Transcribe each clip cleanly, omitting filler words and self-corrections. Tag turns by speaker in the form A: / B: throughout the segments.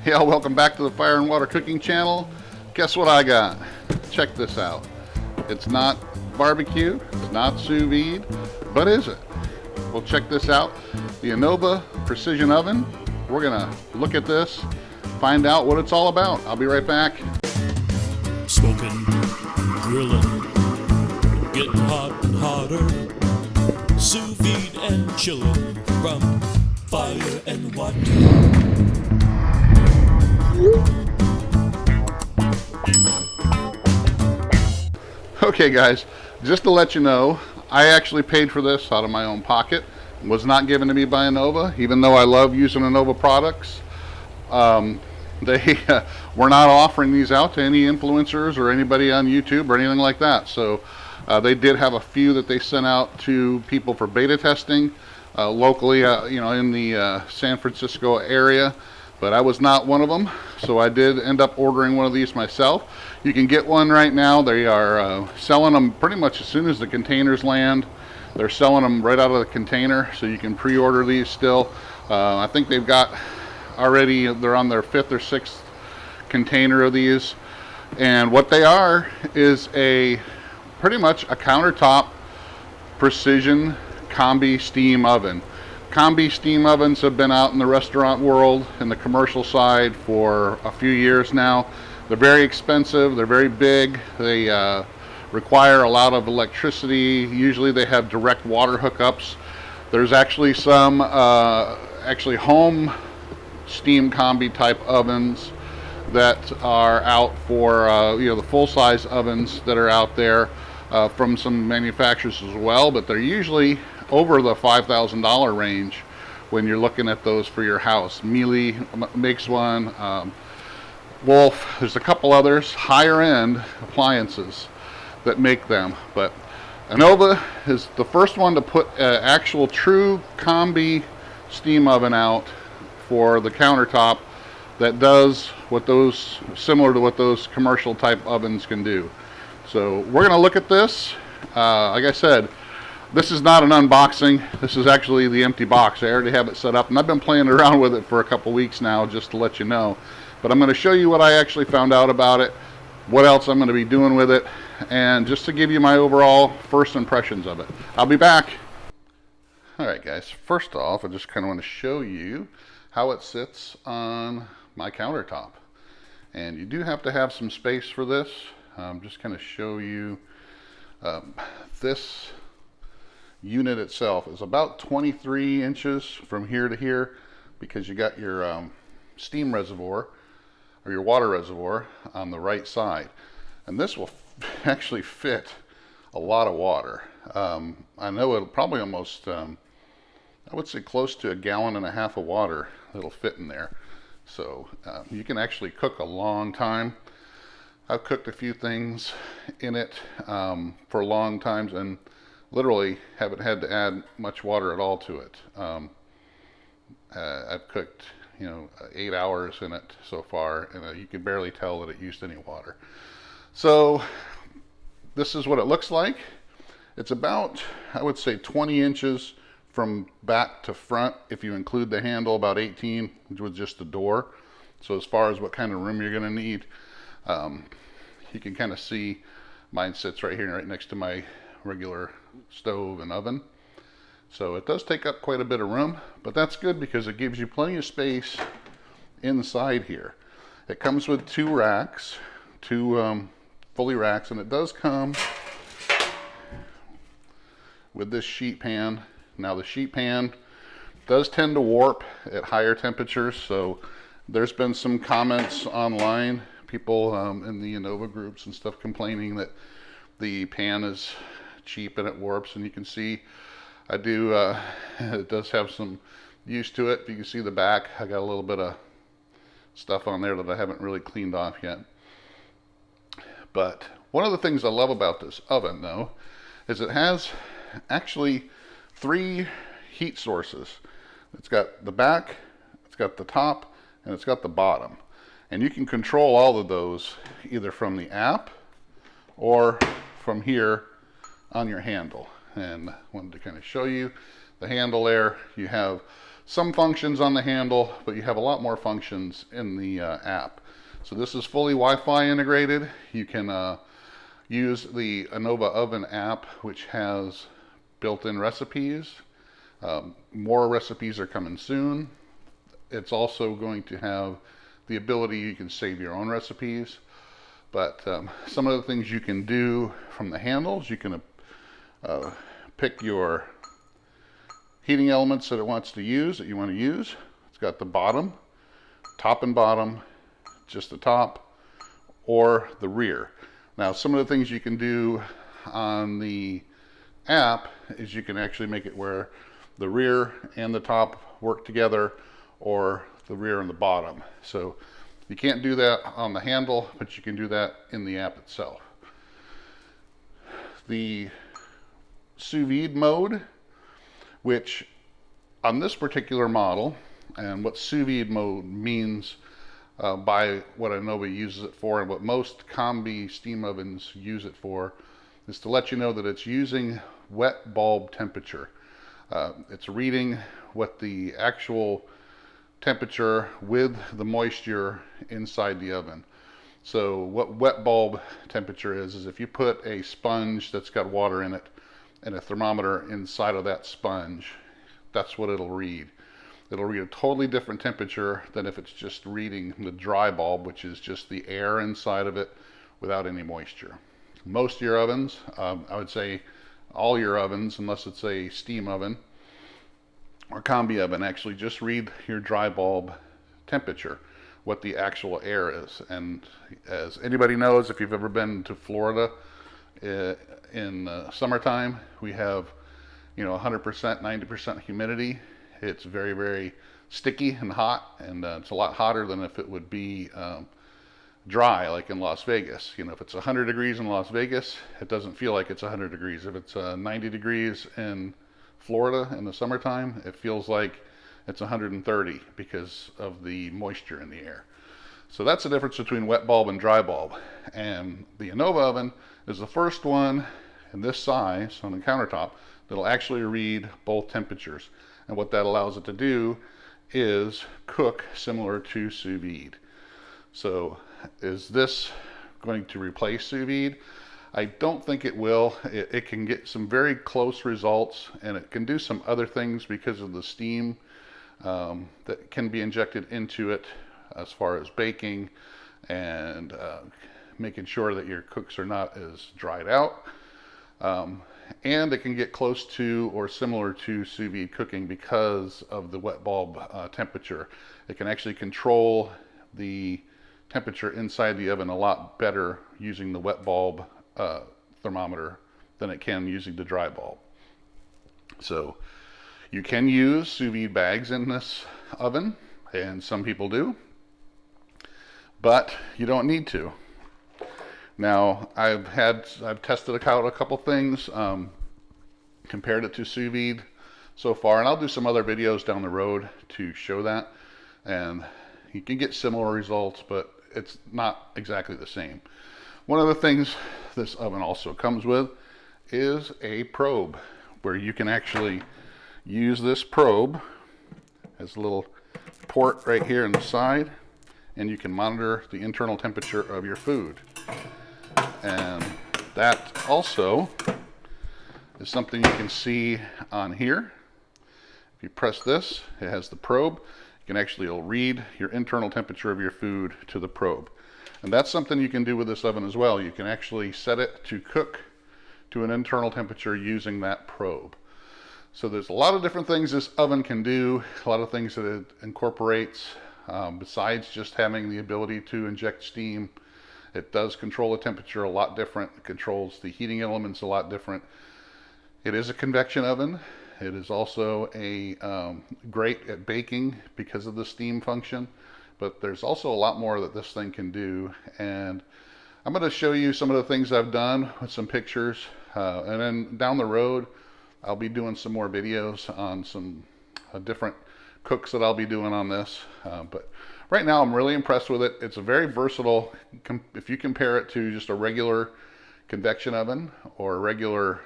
A: Yeah, welcome back to the Fire and Water Cooking channel. Guess what I got? Check this out. It's not barbecue, it's not sous vide, but is it? Well, check this out. The Anova Precision Oven. We're gonna look at this, find out what it's all about. I'll be right back.
B: Smoking, grilling, getting hot and hotter, sous vide and chilling from Fire and Water.
A: Okay guys, just to let you know, I actually paid for this out of my own pocket. It was not given to me by Anova, even though I love using Anova products. They were not offering these out to any influencers or anybody on YouTube or anything like that. So they did have a few that they sent out to people for beta testing locally, in the San Francisco area. But I was not one of them, so I did end up ordering one of these myself. You can get one right now. They are selling them pretty much as soon as the containers land. They're selling them right out of the container, so you can pre-order these still. I think they've got already, they're on their 5th or 6th container of these. And what they are is pretty much a countertop precision combi steam oven. Combi steam ovens have been out in the restaurant world and the commercial side for a few years now. They're very expensive, they're very big, they require a lot of electricity. Usually they have direct water hookups. There's actually some home steam combi type ovens that are out for the full-size ovens that are out there from some manufacturers as well, but they're usually over the $5,000 range when you're looking at those for your house. Miele makes one, Wolf, there's a couple others, higher end appliances that make them, but Anova is the first one to put an actual true combi steam oven out for the countertop that does similar to what those commercial type ovens can do. So we're going to look at this. Like I said, this is not an unboxing. This is actually the empty box. I already have it set up, and I've been playing around with it for a couple weeks now, just to let you know. But I'm going to show you what I actually found out about it, what else I'm going to be doing with it, and just to give you my overall first impressions of it. I'll be back. Alright guys, first off, I just kind of want to show you how it sits on my countertop. And you do have to have some space for this. Just kind of show you this unit itself is about 23 inches from here to here, because you got your steam reservoir or your water reservoir on the right side, and this will actually fit a lot of water. I know it'll probably almost I would say close to 1.5 gallons of water that'll fit in there. So you can actually cook a long time. I've cooked a few things in it for long times and literally haven't had to add much water at all to it. I've cooked 8 hours in it so far, and you can barely tell that it used any water. So this is what it looks like. It's about, I would say, 20 inches from back to front if you include the handle, about 18 with just the door. So as far as what kind of room you're going to need, you can kind of see mine sits right here, right next to my regular stove and oven. So it does take up quite a bit of room, but that's good because it gives you plenty of space inside here. It comes with two racks, fully racks, and it does come with this sheet pan. Now the sheet pan does tend to warp at higher temperatures, so there's been some comments online, people in the Anova groups and stuff, complaining that the pan is cheap and it warps, and you can see I do, it does have some use to it. You can see the back, I got a little bit of stuff on there that I haven't really cleaned off yet. But one of the things I love about this oven though is it has actually 3 heat sources. It's got the back, it's got the top, and it's got the bottom. And you can control all of those either from the app or from here on your handle. And I wanted to kind of show you the handle there. You have some functions on the handle, but you have a lot more functions in the app. So this is fully Wi-Fi integrated. You can use the Anova oven app, which has built-in recipes. More recipes are coming soon. It's also going to have the ability you can save your own recipes. But some of the things you can do from the handles, you can pick your heating elements that it wants to use, that you want to use. It's got the bottom, top and bottom, just the top, or the rear. Now, some of the things you can do on the app is you can actually make it where the rear and the top work together, or the rear and the bottom. So you can't do that on the handle, but you can do that in the app itself. The sous vide mode, which on this particular model, and what sous vide mode means by what Anova uses it for, and what most combi steam ovens use it for, is to let you know that it's using wet bulb temperature. It's reading what the actual temperature with the moisture inside the oven. So what wet bulb temperature is if you put a sponge that's got water in it and a thermometer inside of that sponge, that's what it'll read. It'll read a totally different temperature than if it's just reading the dry bulb, which is just the air inside of it without any moisture. Most of your ovens, I would say all your ovens, unless it's a steam oven or combi oven, actually just read your dry bulb temperature, what the actual air is. And as anybody knows, if you've ever been to Florida in summertime, we have 100%, 90% humidity. It's very, very sticky and hot, and it's a lot hotter than if it would be dry, like in Las Vegas. If it's 100 degrees in Las Vegas, it doesn't feel like it's 100 degrees. If it's 90 degrees in Florida in the summertime, it feels like it's 130 because of the moisture in the air. So that's the difference between wet bulb and dry bulb. And the Anova oven is the first one in this size on the countertop that'll actually read both temperatures. And what that allows it to do is cook similar to sous vide. So is this going to replace sous vide? I don't think it will. It can get some very close results, and it can do some other things because of the steam that can be injected into it as far as baking and making sure that your cooks are not as dried out. And it can get close to or similar to sous vide cooking because of the wet bulb temperature. It can actually control the temperature inside the oven a lot better using the wet bulb thermometer than it can using the dry bulb. So you can use sous vide bags in this oven, and some people do, but you don't need to. Now, I've tested out a couple things, compared it to sous vide so far, and I'll do some other videos down the road to show that, and you can get similar results, but it's not exactly the same. One of the things this oven also comes with is a probe, where you can actually use this probe as a little port right here on the side, and you can monitor the internal temperature of your food. And that also is something you can see on here. If you press this, it has the probe. You can actually read your internal temperature of your food to the probe. And that's something you can do with this oven as well. You can actually set it to cook to an internal temperature using that probe. So there's a lot of different things this oven can do, a lot of things that it incorporates, besides just having the ability to inject steam. It does control the temperature a lot different. It controls the heating elements a lot different. It is a convection oven. It is also great at baking because of the steam function, but there's also a lot more that this thing can do. And I'm going to show you some of the things I've done with some pictures, and then down the road I'll be doing some more videos on some different cooks that I'll be doing on this. But right now I'm really impressed with it. It's a very versatile, if you compare it to just a regular convection oven or a regular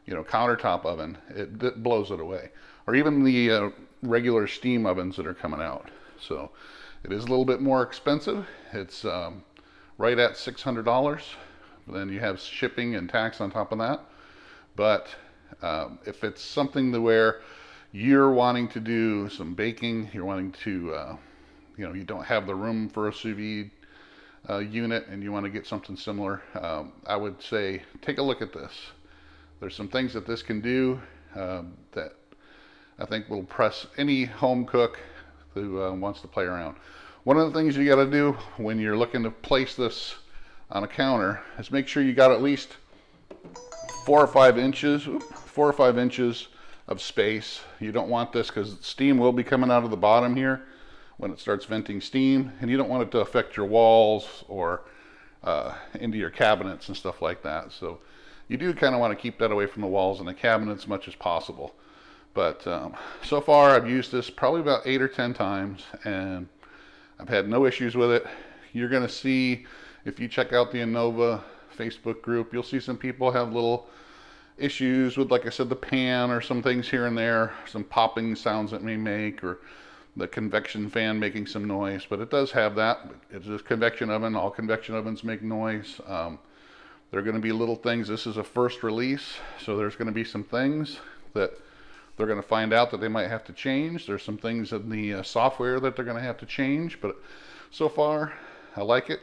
A: countertop oven, it blows it away. Or even the regular steam ovens that are coming out. So it is a little bit more expensive. It's right at $600. Then you have shipping and tax on top of that. But if it's something to where you're wanting to do some baking, you're wanting to, you don't have the room for a sous vide unit and you want to get something similar, I would say take a look at this. There's some things that this can do that I think will impress any home cook who wants to play around. One of the things you got to do when you're looking to place this on a counter is make sure you got at least 4 or 5 inches of space. You don't want this because steam will be coming out of the bottom here when it starts venting steam, and you don't want it to affect your walls or into your cabinets and stuff like that. So you do kind of want to keep that away from the walls and the cabinets as much as possible. But so far I've used this probably about 8 or 10 times and I've had no issues with it. You're going to see, if you check out the Anova Facebook group, you'll see some people have little issues with, like I said, the pan or some things here and there, some popping sounds it may make, or the convection fan making some noise. But it does have that. It's a convection oven. All convection ovens make noise. There are going to be little things. This is a first release, so there's going to be some things that they're going to find out that they might have to change. There's some things in the software that they're going to have to change, but so far I like it.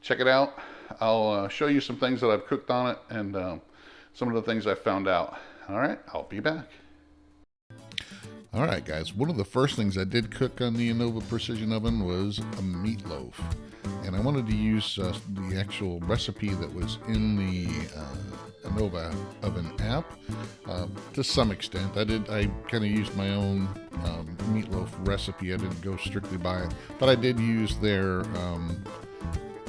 A: Check it out. I'll show you some things that I've cooked on it and some of the things I've found out. All right, I'll be back. All right, guys, one of the first things I did cook on the Anova Precision Oven was a meatloaf. And I wanted to use the actual recipe that was in the Anova Oven app to some extent. I kind of used my own meatloaf recipe. I didn't go strictly by it, but I did use their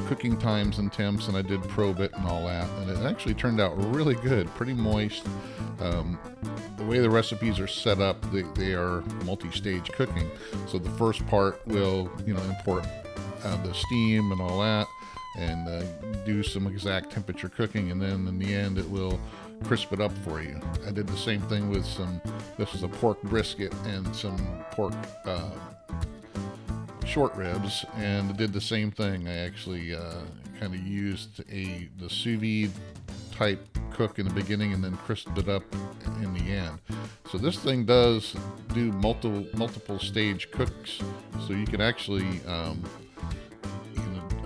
A: cooking times and temps, and I did probe it and all that, and it actually turned out really good, pretty moist. The way the recipes are set up, they are multi-stage cooking. So the first part will, import the steam and all that, and do some exact temperature cooking, and then in the end it will crisp it up for you. I did the same thing with this is a pork brisket and some pork short ribs, and I did the same thing. I actually kind of used the sous vide type cook in the beginning and then crisped it up in the end. So this thing does do multiple stage cooks, so you can actually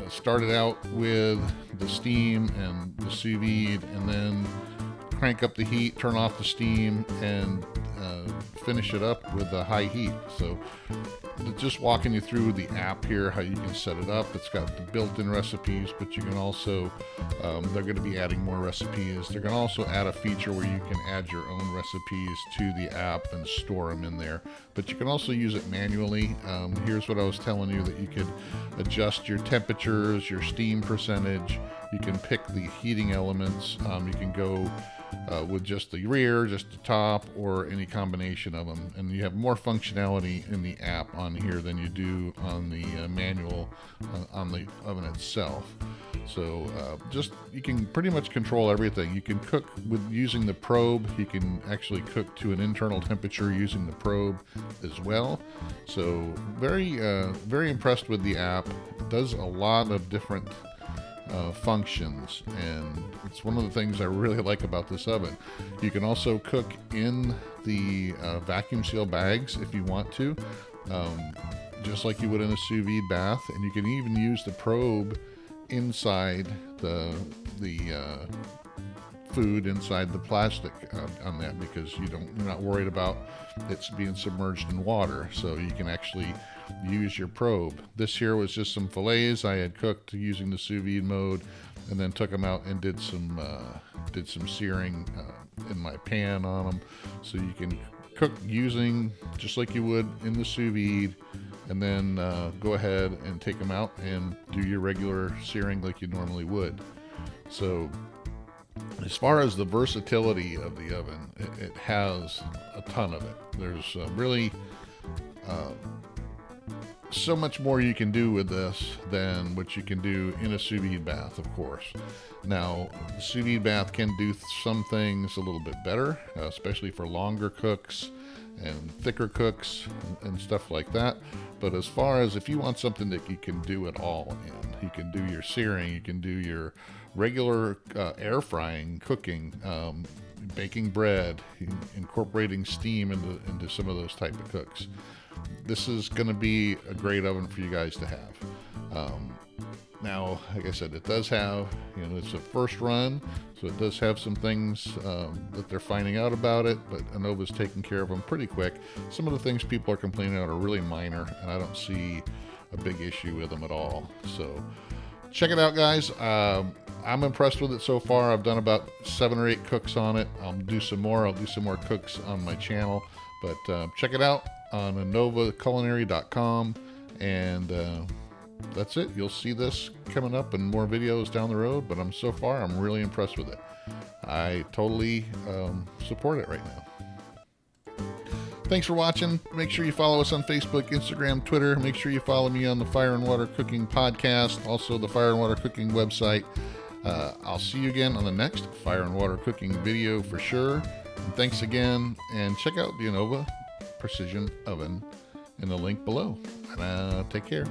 A: start it out with the steam and the sous vide, and then crank up the heat, turn off the steam, and finish it up with a high heat. So just walking you through the app here, how you can set it up. It's got the built-in recipes, but you can also, they're going to be adding more recipes. They're going to also add a feature where you can add your own recipes to the app and store them in there. But you can also use it manually. Here's what I was telling you, that you could adjust your temperatures, your steam percentage. You can pick the heating elements. You can go with just the rear, just the top, or any combination of them. And you have more functionality in the app on here than you do on the manual on the oven itself. So you can pretty much control everything. You can cook with using the probe. You can actually cook to an internal temperature using the probe as well. So very impressed with the app. It does a lot of different functions, and it's one of the things I really like about this oven. You can also cook in the vacuum seal bags if you want to, just like you would in a sous vide bath, and you can even use the probe inside the food inside the plastic on that, because you're not worried about it's being submerged in water, so you can actually use your probe. This here was just some fillets I had cooked using the sous vide mode, and then took them out and did some searing in my pan on them. So you can cook using just like you would in the sous vide, and then go ahead and take them out and do your regular searing like you normally would. So as far as the versatility of the oven, it has a ton of it. There's really
C: so much more you can do with this than what you can do in a sous vide bath, of course. Now, the sous vide bath can do some things a little bit better, especially for longer cooks and thicker cooks and stuff like that. But as far as if you want something that you can do it all in, you can do your searing, you can do your regular air frying, cooking, baking bread, incorporating steam into some of those type of cooks. This is going to be a great oven for you guys to have. Now, like I said, it does have, it's a first run, so it does have some things that they're finding out about it, but Anova's taking care of them pretty quick. Some of the things people are complaining about are really minor, and I don't see a big issue with them at all. So check it out, guys. I'm impressed with it so far. I've done about 7 or 8 cooks on it. I'll do some more. I'll do some more cooks on my channel, but check it out on AnovaCulinary.com, and that's it. You'll see this coming up in more videos down the road, but I'm really impressed with it. I totally support it right now. Thanks for watching. Make sure you follow us on Facebook, Instagram, Twitter. Make sure you follow me on the Fire and Water Cooking podcast, also the Fire and Water Cooking website. I'll see you again on the next Fire and Water Cooking video for sure. And thanks again, and check out the Anova Precision Oven in the link below. And take care.